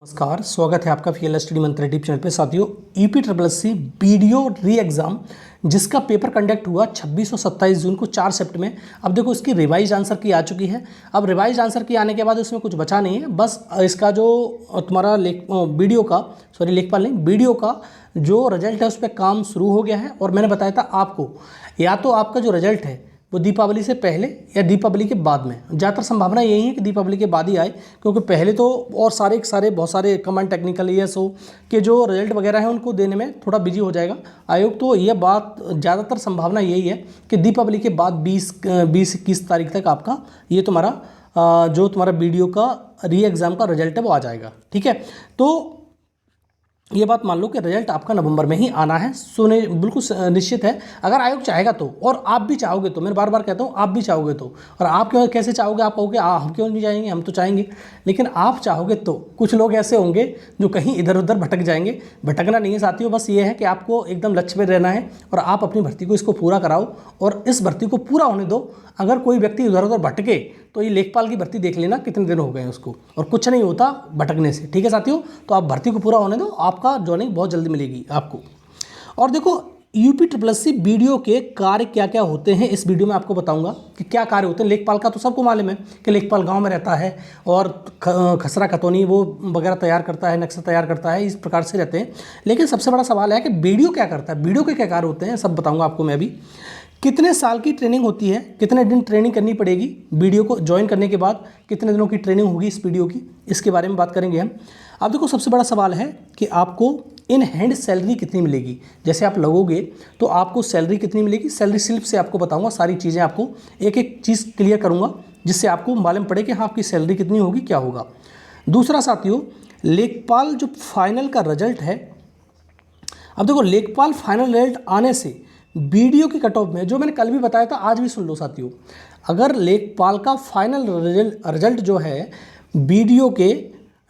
नमस्कार, स्वागत है आपका फीएल स्टडी मंत्र यूट्यूब चैनल पे। साथियों, यूपीएससी वीडियो री एग्ज़ाम जिसका पेपर कंडक्ट हुआ 26 और 27 जून को 4 शिफ्ट में। अब देखो इसकी रिवाइज आंसर की आ चुकी है। अब रिवाइज आंसर की आने के बाद उसमें कुछ बचा नहीं है, बस इसका जो तुम्हारा वीडियो का जो रिजल्ट है उस पर काम शुरू हो गया है। और मैंने बताया था आपको, या तो आपका जो रिजल्ट है वो दीपावली से पहले या दीपावली के बाद में, ज़्यादातर संभावना यही है कि दीपावली के बाद ही आए, क्योंकि पहले तो और बहुत सारे कमांड टेक्निकल ESO के जो रिजल्ट वगैरह हैं उनको देने में थोड़ा बिजी हो जाएगा आयोग। तो यह बात ज़्यादातर संभावना यही है कि दीपावली के बाद 20-21 तारीख तक आपका ये तुम्हारा जो तुम्हारा वीडियो का री एग्ज़ाम का रिजल्ट है वो आ जाएगा। ठीक है, तो ये बात मान लो कि रिजल्ट आपका नवंबर में ही आना है, सुने बिल्कुल निश्चित है। अगर आयोग चाहेगा तो, और आप भी चाहोगे तो, मैं बार बार कहता हूँ आप भी चाहोगे तो, और आप क्यों कैसे चाहोगे, आप कहोगे हम क्यों नहीं चाहेंगे, हम तो चाहेंगे, लेकिन आप चाहोगे तो। कुछ लोग ऐसे होंगे जो कहीं इधर उधर भटक जाएंगे। भटकना नहीं है साथियों, बस ये है कि आपको एकदम लक्ष्य पर रहना है और आप अपनी भर्ती को इसको पूरा कराओ और इस भर्ती को पूरा होने दो। अगर कोई व्यक्ति इधर उधर भटके तो ये लेखपाल की भर्ती देख लेना कितने दिन हो गए उसको, और कुछ नहीं होता भटकने से। ठीक है साथियों, तो आप भर्ती को पूरा होने दो, आपका जॉइनिंग बहुत जल्दी मिलेगी आपको। और देखो यूपीएससी वीडियो के कार्य क्या क्या होते हैं, इस वीडियो में आपको बताऊंगा कि क्या कार्य होते हैं। लेखपाल का तो सबको मालूम है कि लेखपाल गांव में रहता है और खसरा खतौनी वो वगैरह तैयार करता है, नक्शा तैयार करता है, इस प्रकार से रहते हैं। लेकिन सबसे बड़ा सवाल है कि वीडियो क्या करता है, वीडियो के क्या कार्य होते हैं, सब बताऊँगा आपको मैं अभी। कितने साल की ट्रेनिंग होती है, कितने दिन ट्रेनिंग करनी पड़ेगी, वीडियो को ज्वाइन करने के बाद कितने दिनों की ट्रेनिंग होगी इस वीडियो की, इसके बारे में बात करेंगे हम। अब देखो सबसे बड़ा सवाल है कि आपको इन हैंड सैलरी कितनी मिलेगी। जैसे आप लगोगे तो आपको सैलरी कितनी मिलेगी, सैलरी स्लिप से आपको बताऊंगा सारी चीज़ें, आपको एक एक चीज़ क्लियर करूंगा जिससे आपको मालूम पड़े कि हाँ आपकी सैलरी कितनी होगी, क्या होगा। दूसरा साथियों, लेखपाल जो फाइनल का रिजल्ट है, अब देखो लेखपाल फाइनल रिजल्ट आने से वीडियो की कट ऑफ में, जो मैंने कल भी बताया था आज भी सुन लो साथियों, अगर लेखपाल का फाइनल रिजल्ट जो है वीडियो के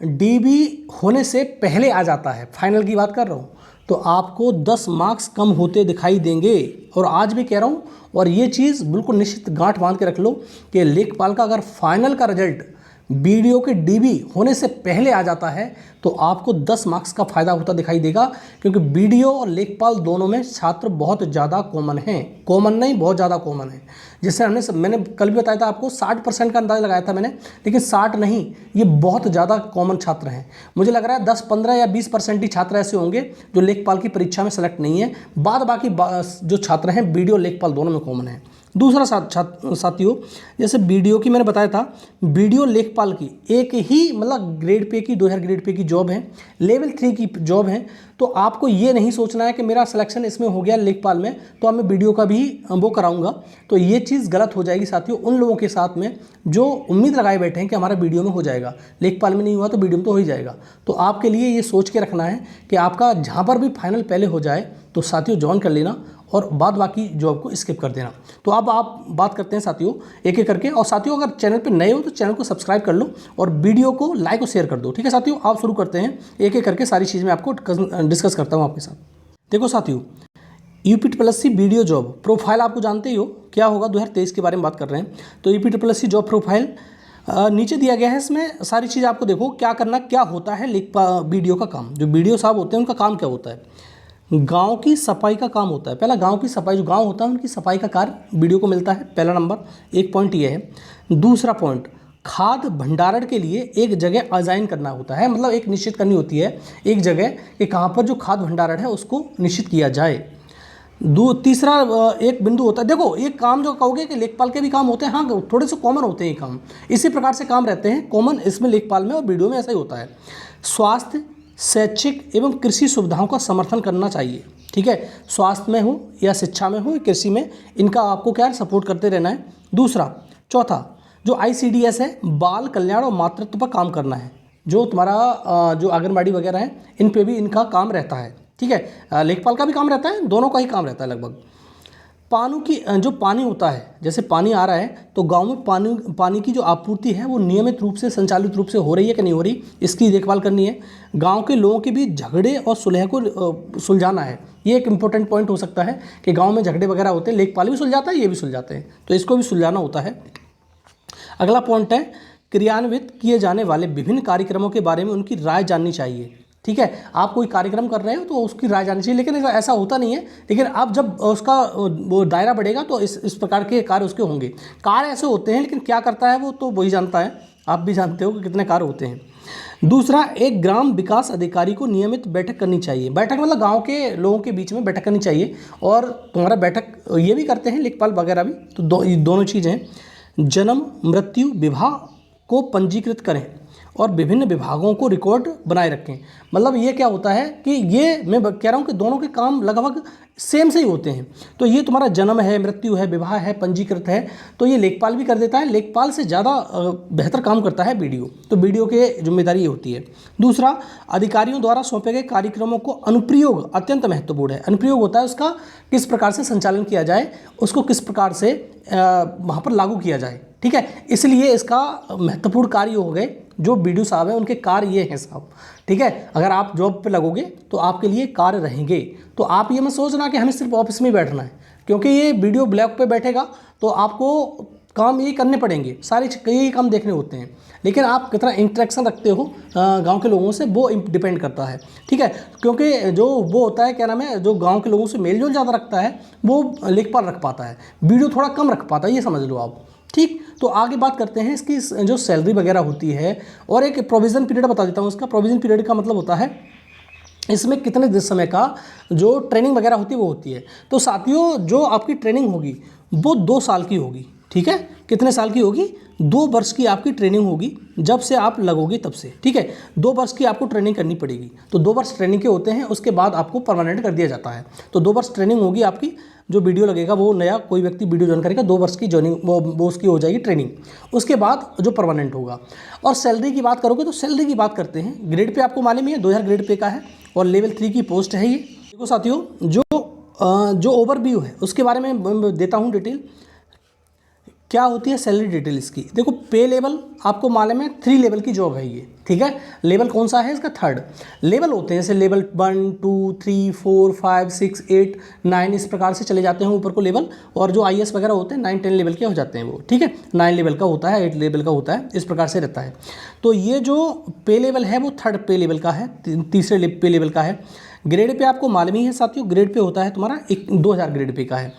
DB होने से पहले आ जाता है, फाइनल की बात कर रहा हूँ, तो आपको 10 मार्क्स कम होते दिखाई देंगे। और आज भी कह रहा हूँ, और ये चीज़ बिल्कुल निश्चित गांठ बांध के रख लो कि लेखपाल का अगर फाइनल का रिजल्ट वीडियो के DB होने से पहले आ जाता है तो आपको 10 मार्क्स का फायदा होता दिखाई देगा, क्योंकि वीडियो और लेखपाल दोनों में छात्र बहुत ज़्यादा कॉमन हैं, कॉमन नहीं बहुत ज़्यादा कॉमन है। जैसे मैंने कल भी बताया था आपको 60% का अंदाज़ा लगाया था मैंने, लेकिन 60 नहीं, ये बहुत ज़्यादा कॉमन छात्र हैं। मुझे लग रहा है 10, 15 या 20% ही छात्र ऐसे होंगे जो लेखपाल की परीक्षा में सेलेक्ट नहीं है, बाकी जो छात्र हैं वीडियो लेखपाल दोनों में कॉमन है। दूसरा साथियों, जैसे वीडियो की मैंने बताया था, वीडियो लेखपाल की एक ही मतलब ग्रेड पे की 2000 ग्रेड पे की जॉब है, लेवल 3 की जॉब है। तो आपको ये नहीं सोचना है कि मेरा सिलेक्शन इसमें हो गया लेखपाल में तो अब मैं वीडियो का भी वो कराऊंगा, तो ये चीज़ गलत हो जाएगी साथियों उन लोगों के साथ में जो उम्मीद लगाए बैठे हैं कि हमारा वीडियो में हो जाएगा, लेखपाल में नहीं हुआ तो वीडियो में तो हो ही जाएगा। तो आपके लिए ये सोच के रखना है कि आपका जहाँ पर भी फाइनल पहले हो जाए तो साथियों ज्वाइन कर लेना और बाकी जॉब को स्किप कर देना। तो अब आप बात करते हैं साथियों एक एक करके। और साथियों अगर चैनल पे नए हो तो चैनल को सब्सक्राइब कर लो और वीडियो को लाइक और शेयर कर दो। ठीक है साथियों, आप शुरू करते हैं एक एक करके, सारी चीज़ मैं आपको डिस्कस करता हूँ आपके साथ। देखो साथियों, यूपीएससी वीडियो जॉब प्रोफाइल आपको जानते ही हो क्या होगा, 2023 के बारे में बात कर रहे हैं। तो यूपीएससी जॉब प्रोफाइल नीचे दिया गया है, इसमें सारी चीज़ आपको देखो क्या करना, क्या होता है वीडियो का काम। जो वीडियो साहब होते हैं उनका काम क्या होता है, गांव की सफाई का काम होता है। पहला गांव की सफाई, जो गांव होता है उनकी सफाई का कार्य वीडियो को मिलता है, पहला नंबर, एक पॉइंट ये है। दूसरा पॉइंट, खाद भंडारण के लिए एक जगह अजाइन करना होता है, मतलब एक निश्चित करनी होती है एक जगह कि कहाँ पर जो खाद भंडारण है उसको निश्चित किया जाए। तीसरा एक बिंदु होता है, देखो एक काम जो कहोगे कि लेखपाल के भी काम होते हैं, हाँ थोड़े से कॉमन होते हैं ये काम, इसी प्रकार से काम रहते हैं कॉमन इसमें लेखपाल में और वीडियो में ऐसा ही होता है। स्वास्थ्य, शैक्षिक एवं कृषि सुविधाओं का समर्थन करना चाहिए। ठीक है, स्वास्थ्य में हो या शिक्षा में हो या कृषि में, इनका आपको क्या सपोर्ट करते रहना है। चौथा जो ICDS है, बाल कल्याण और मातृत्व पर काम करना है। जो तुम्हारा जो आंगनबाड़ी वगैरह है इन पे भी इनका काम रहता है। ठीक है, लेखपाल का भी काम रहता है, दोनों का ही काम रहता है लगभग। जो पानी होता है, जैसे पानी आ रहा है तो गांव में पानी की जो आपूर्ति है वो नियमित रूप से संचालित रूप से हो रही है कि नहीं हो रही, इसकी देखभाल करनी है। गांव के लोगों के बीच झगड़े और सुलह को सुलझाना है, ये एक इंपॉर्टेंट पॉइंट हो सकता है कि गांव में झगड़े वगैरह होते हैं, लेखपाल भी सुलझाता है, ये भी सुलझाते हैं, तो इसको भी सुलझाना होता है। अगला पॉइंट है क्रियान्वित किए जाने वाले विभिन्न कार्यक्रमों के बारे में उनकी राय जाननी चाहिए। ठीक है, आप कोई कार्यक्रम कर रहे हो तो उसकी राय जाननी चाहिए, लेकिन ऐसा होता नहीं है। लेकिन अब जब उसका वो दायरा बढ़ेगा तो इस प्रकार के कार्य उसके होंगे। कार्य ऐसे होते हैं, लेकिन क्या करता है वो तो वही जानता है। आप भी जानते हो कि कितने कार्य होते हैं। दूसरा, एक ग्राम विकास अधिकारी को नियमित बैठक करनी चाहिए। बैठक मतलब गांव के लोगों के बीच में बैठक करनी चाहिए। और तुम्हारा बैठक ये भी करते हैं लेखपाल वगैरह भी, तो दोनों चीज़ें हैं। जन्म मृत्यु विवाह को पंजीकृत करें और विभिन्न विभागों को रिकॉर्ड बनाए रखें। मतलब ये क्या होता है कि ये मैं कह रहा हूँ कि दोनों के काम लगभग सेम से ही होते हैं। तो ये तुम्हारा जन्म है, मृत्यु है, विवाह है, पंजीकृत है, तो ये लेखपाल भी कर देता है। लेखपाल से ज़्यादा बेहतर काम करता है बीडीओ, तो बीडीओ की जिम्मेदारी ये होती है। दूसरा, अधिकारियों द्वारा सौंपे गए कार्यक्रमों को अनुप्रयोग अत्यंत महत्वपूर्ण है। अनुप्रयोग होता है उसका किस प्रकार से संचालन किया जाए, उसको किस प्रकार से वहाँ पर लागू किया जाए। ठीक है, इसलिए इसका महत्वपूर्ण कार्य हो गए जो बीडीओ साहब हैं उनके कार्य ये हैं साहब। ठीक है, अगर आप जॉब पे लगोगे तो आपके लिए कार्य रहेंगे। तो आप ये मत सोचना कि हमें सिर्फ ऑफिस में ही बैठना है, क्योंकि ये बीडीओ ब्लॉक पे बैठेगा तो आपको काम ये करने पड़ेंगे, सारे कई काम देखने होते हैं। लेकिन आप कितना इंटरेक्शन रखते हो गांव के लोगों से वो डिपेंड करता है। ठीक है, क्योंकि जो वो होता है क्या नाम है, जो गांव के लोगों से मेल जोल ज़्यादा रखता है वो लेखपाल रख पाता है, बीडीओ थोड़ा कम रख पाता है, ये समझ लो आप। ठीक, तो आगे बात करते हैं इसकी जो सैलरी वगैरह होती है। और एक प्रोविज़न पीरियड बता देता हूँ। इसका प्रोविज़न पीरियड का मतलब होता है इसमें कितने समय का जो ट्रेनिंग वगैरह होती है वो होती है। तो साथियों, जो आपकी ट्रेनिंग होगी वो 2 साल की होगी। ठीक है, कितने साल की होगी? 2 वर्ष की आपकी ट्रेनिंग होगी जब से आप लगोगे तब से। ठीक है, 2 वर्ष की आपको ट्रेनिंग करनी पड़ेगी। तो 2 वर्ष ट्रेनिंग के होते हैं, उसके बाद आपको परमानेंट कर दिया जाता है। तो 2 वर्ष ट्रेनिंग होगी आपकी। जो वीडियो लगेगा वो नया कोई व्यक्ति वीडियो ज्वाइन करेगा, 2 वर्ष की ज्वाइनिंग वो उसकी हो जाएगी ट्रेनिंग, उसके बाद जो परमानेंट होगा। और सैलरी की बात करोगे तो सैलरी की बात करते हैं। ग्रेड पे आपको मालूम ही है 2000 ग्रेड पे का है और लेवल 3 की पोस्ट है ये। देखो साथियों, जो ओवरव्यू है उसके बारे में देता हूँ डिटेल। क्या होती है सैलरी डिटेल इसकी? देखो, पे लेवल आपको मालूम है 3 लेवल की जॉब है ये। ठीक है, लेवल कौन सा है इसका? 3rd लेवल होते हैं, जैसे लेवल 1 2 3 4 5 6 8 9 इस प्रकार से चले जाते हैं ऊपर को लेवल। और जो IAS वगैरह होते हैं 9 10 लेवल के हो जाते हैं वो। ठीक है, 9 लेवल का होता है, 8 लेवल का होता है, इस प्रकार से रहता है। तो ये जो पे लेवल है वो 3rd पे लेवल का है, 3रे पे लेवल का है। ग्रेड पे आपको मालूम ही है साथियों, ग्रेड पे होता है तुम्हारा 2000 ग्रेड पे का है।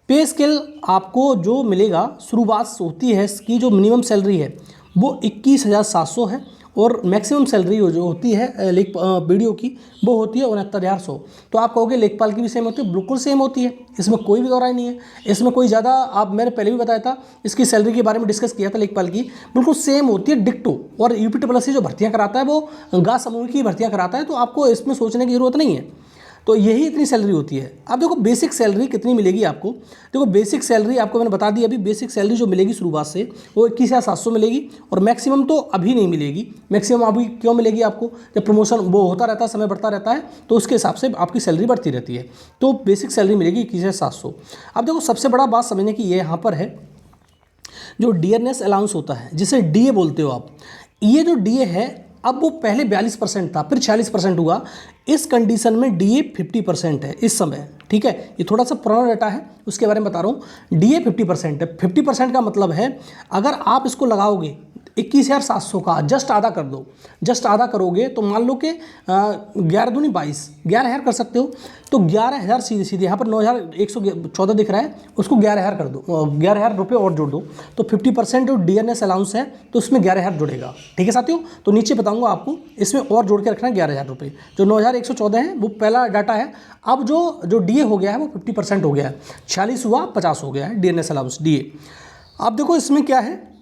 पे स्केल आपको जो मिलेगा, शुरुआत होती है इसकी जो मिनिमम सैलरी है वो 21,700 है और मैक्सिमम सैलरी जो होती है वीडियो की वो होती है 69,100। तो आप कहोगे लेखपाल की भी सेम होती है, बिल्कुल सेम होती है, इसमें कोई भी दौराई नहीं है। इसमें कोई ज़्यादा, आप मैंने पहले भी बताया था, इसकी सैलरी के बारे में डिस्कस किया था, लेखपाल की बिल्कुल सेम होती है, डिक्टो। और UPSSC जो भर्तियाँ कराता है वो गा समूह की भर्तियाँ कराता है, तो आपको इसमें सोचने की ज़रूरत नहीं है। तो यही इतनी सैलरी होती है। अब देखो बेसिक सैलरी कितनी मिलेगी आपको। देखो बेसिक सैलरी आपको मैंने बता दी अभी, बेसिक सैलरी जो मिलेगी शुरुआत से वो 21,700 मिलेगी। और मैक्सिमम तो अभी नहीं मिलेगी। मैक्सिमम अभी क्यों मिलेगी आपको? जब प्रमोशन वो होता रहता है, समय बढ़ता रहता है, तो उसके हिसाब से आपकी सैलरी बढ़ती रहती है। तो बेसिक सैलरी मिलेगी 21,700। अब देखो सबसे बड़ा बात समझने की ये यहाँ पर है, जो डियरनेस अलाउंस होता है, जिसे DA बोलते हो आप। ये जो DA है, अब वो पहले 42% था, फिर 46% हुआ। इस कंडीशन में DA 50% है इस समय। ठीक है, ये थोड़ा सा पुराना डाटा है, उसके बारे में बता रहा हूँ। DA 50% है। 50% का मतलब है अगर आप इसको लगाओगे 21,700 का जस्ट आधा कर दो, जस्ट आधा करोगे तो मान लो कि 11 दूनी 22, 11,000 कर सकते हो। तो 11,000 सीधे सीधे यहाँ पर 9,114 दिख रहा है, उसको 11,000 कर दो, 11,000 रुपये और जोड़ दो। तो 50% जो डियरनेस अलाउंस है तो उसमें 11,000 जुड़ेगा। ठीक है साथियों, तो नीचे बताऊँगा आपको, इसमें और जोड़ के रखना है 11,000 रुपये। जो 9,114 है वो पहला डाटा है। अब जो DA हो गया है वो 50% हो गया है, 46 हुआ 50 हो गया है डियरनेस अलाउंस DA। अब देखो इसमें क्या है,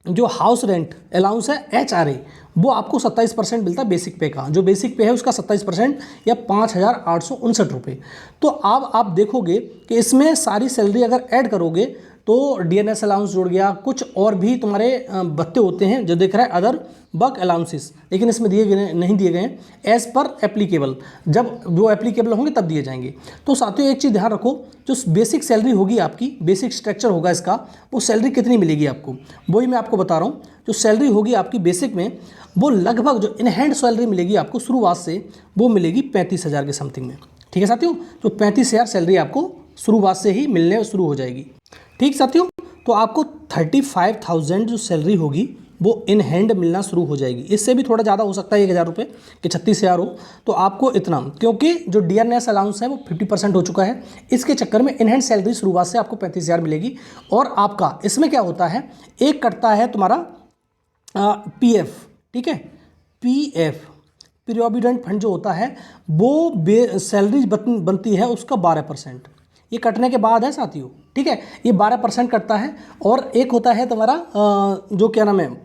जो हाउस रेंट अलाउंस है HRA, वो आपको 27% मिलता है बेसिक पे का। जो बेसिक पे है उसका 27% या 5,859 रुपये। तो अब आप देखोगे कि इसमें सारी सैलरी अगर ऐड करोगे तो DNS अलाउंस जुड़ गया, कुछ और भी तुम्हारे भत्ते होते हैं जो दिख रहा है अदर वर्क अलाउंसेस, लेकिन इसमें दिए गए नहीं दिए गए हैं, एज पर एप्लीकेबल। जब वो एप्लीकेबल होंगे तब दिए जाएंगे। तो साथियों एक चीज़ ध्यान रखो, जो बेसिक सैलरी होगी आपकी, बेसिक स्ट्रक्चर होगा इसका, वो सैलरी कितनी मिलेगी आपको वही मैं आपको बता रहा हूँ। जो सैलरी होगी आपकी बेसिक में, वो लगभग जो इन हैंड सैलरी मिलेगी आपको शुरुआत से, वो मिलेगी 35,000 के समथिंग में। ठीक है साथियों, तो 35,000 सैलरी आपको शुरुआत से ही मिलने शुरू हो जाएगी। ठीक साथियों, तो आपको 35,000 जो सैलरी होगी वो इन हैंड मिलना शुरू हो जाएगी। इससे भी थोड़ा ज़्यादा हो सकता है 1,000 रुपये कि 36,000 हो, तो आपको इतना, क्योंकि जो डियरनेस अलाउंस है वो 50% हो चुका है, इसके चक्कर में इन हैंड सैलरी शुरुआत से आपको 35,000 मिलेगी। और आपका इसमें क्या होता है, एक कटता है तुम्हारा PF, ठीक है, PF प्रोविडेंट फंड जो होता है वो सैलरी बनती है उसका 12%, ये कटने के बाद है साथियों, ठीक है, ये 12% कटता है। और एक होता है तुम्हारा जो क्या नाम है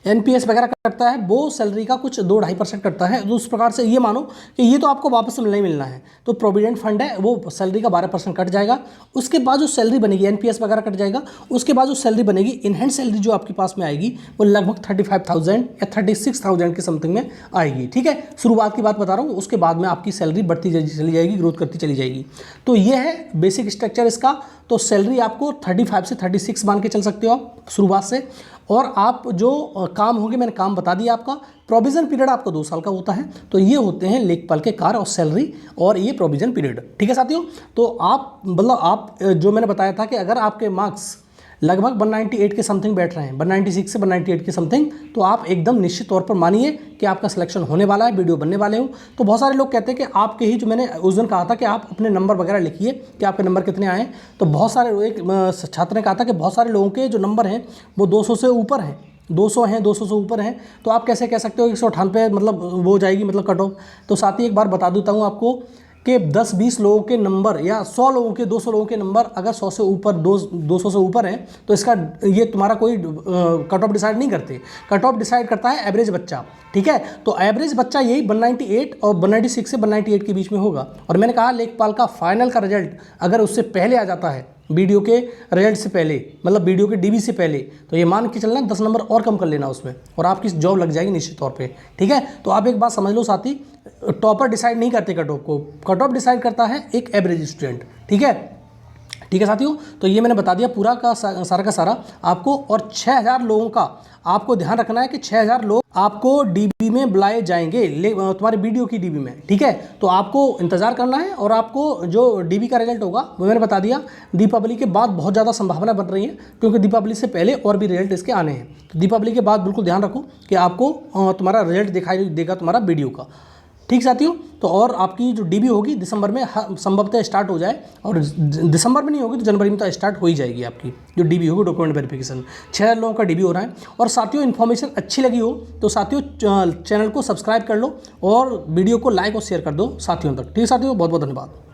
NPS वगैरह कटता है, वो सैलरी का कुछ 2-2.5% कटता है। तो उस प्रकार से ये मानो कि ये तो आपको वापस मिलना ही मिलना है, तो प्रोविडेंट फंड है वो सैलरी का 12% कट जाएगा। उसके बाद जो सैलरी बनेगी, NPS वगैरह कट जाएगा, उसके बाद जो सैलरी बनेगी, इन हैंड सैलरी जो आपके पास में आएगी वो लगभग 35,000 या 36,000 के समथिंग में आएगी, ठीक है। शुरुआत की बात बता रहा हूँ, उसके बाद में आपकी सैलरी बढ़ती चली जाएगी, ग्रोथ करती चली जाएगी। तो ये है बेसिक स्ट्रक्चर इसका। तो सैलरी आपको 35 से 36 मान के चल सकते हो आप शुरुआत से। और आप जो काम होंगे, मैंने काम बता दिया आपका। प्रोविज़न पीरियड आपका 2 साल का होता है। तो ये होते हैं लेखपाल के कार्य और सैलरी और ये प्रोविज़न पीरियड, ठीक है साथियों। तो आप मतलब आप जो मैंने बताया था कि अगर आपके मार्क्स लगभग 198 के समथिंग बैठ रहे हैं, 196 से 198 के समथिंग, तो आप एकदम निश्चित तौर पर मानिए कि आपका सिलेक्शन होने वाला है, वीडियो बनने वाले हो। तो बहुत सारे लोग कहते हैं कि आपके ही, जो मैंने उस दिन कहा था कि आप अपने नंबर वगैरह लिखिए कि आपके नंबर कितने आए। तो बहुत सारे, एक छात्र ने कहा था कि बहुत सारे लोगों के जो नंबर हैं वो 200 से ऊपर हैं, 200 हैं, 200 से ऊपर हैं। तो आप कैसे कह सकते हो 198 मतलब वो हो जाएगी, मतलब कट ऑफ। तो साथ ही एक बार बता देता हूँ आपको कि 10-20 लोगों के नंबर या 100 लोगों के, 200 लोगों के नंबर अगर 100 से ऊपर, 200 से ऊपर हैं, तो इसका ये तुम्हारा कोई कट ऑफ डिसाइड नहीं करते। कट ऑफ डिसाइड करता है एवरेज बच्चा, ठीक है। तो एवरेज बच्चा यही 198 और 196 से 198 के बीच में होगा। और मैंने कहा लेखपाल का फाइनल का रिजल्ट अगर उससे पहले आ जाता है, वीडियो के रिजल्ट से पहले, मतलब वीडियो के DB से पहले, तो ये मान के चलना 10 नंबर और कम कर लेना उसमें, और आपकी जॉब लग जाएगी निश्चित तौर पे, ठीक है। तो आप एक बात समझ लो साथी, टॉपर डिसाइड नहीं करते कट ऑफ को, कट ऑफ डिसाइड करता है एक एवरेज स्टूडेंट, ठीक है, ठीक है साथियों। तो ये मैंने बता दिया पूरा का सारा का सारा आपको। और 6,000 लोगों का आपको ध्यान रखना है कि 6,000 लोग आपको DB में बुलाए जाएंगे, तुम्हारे वीडियो की DB में, ठीक है। तो आपको इंतजार करना है। और आपको जो DB का रिजल्ट होगा वो मैंने बता दिया, दीपावली के बाद बहुत ज़्यादा संभावना बन रही है, क्योंकि दीपावली से पहले और भी रिजल्ट इसके आने हैं। तो दीपावली के बाद बिल्कुल ध्यान रखो कि आपको तुम्हारा रिजल्ट दिखाई देगा तुम्हारा वीडियो का, ठीक साथियों। तो और आपकी जो DB होगी दिसंबर में संभवतः स्टार्ट हो जाए, और दिसंबर में नहीं होगी तो जनवरी में तो स्टार्ट हो ही जाएगी आपकी जो DB होगी, डॉक्यूमेंट वेरिफिकेशन। 6 लोगों का DB हो रहा है। और साथियों इन्फॉर्मेशन अच्छी लगी हो तो साथियों चैनल को सब्सक्राइब कर लो और वीडियो को लाइक और शेयर कर दो साथियों तक, ठीक है साथियों। बहुत बहुत धन्यवाद।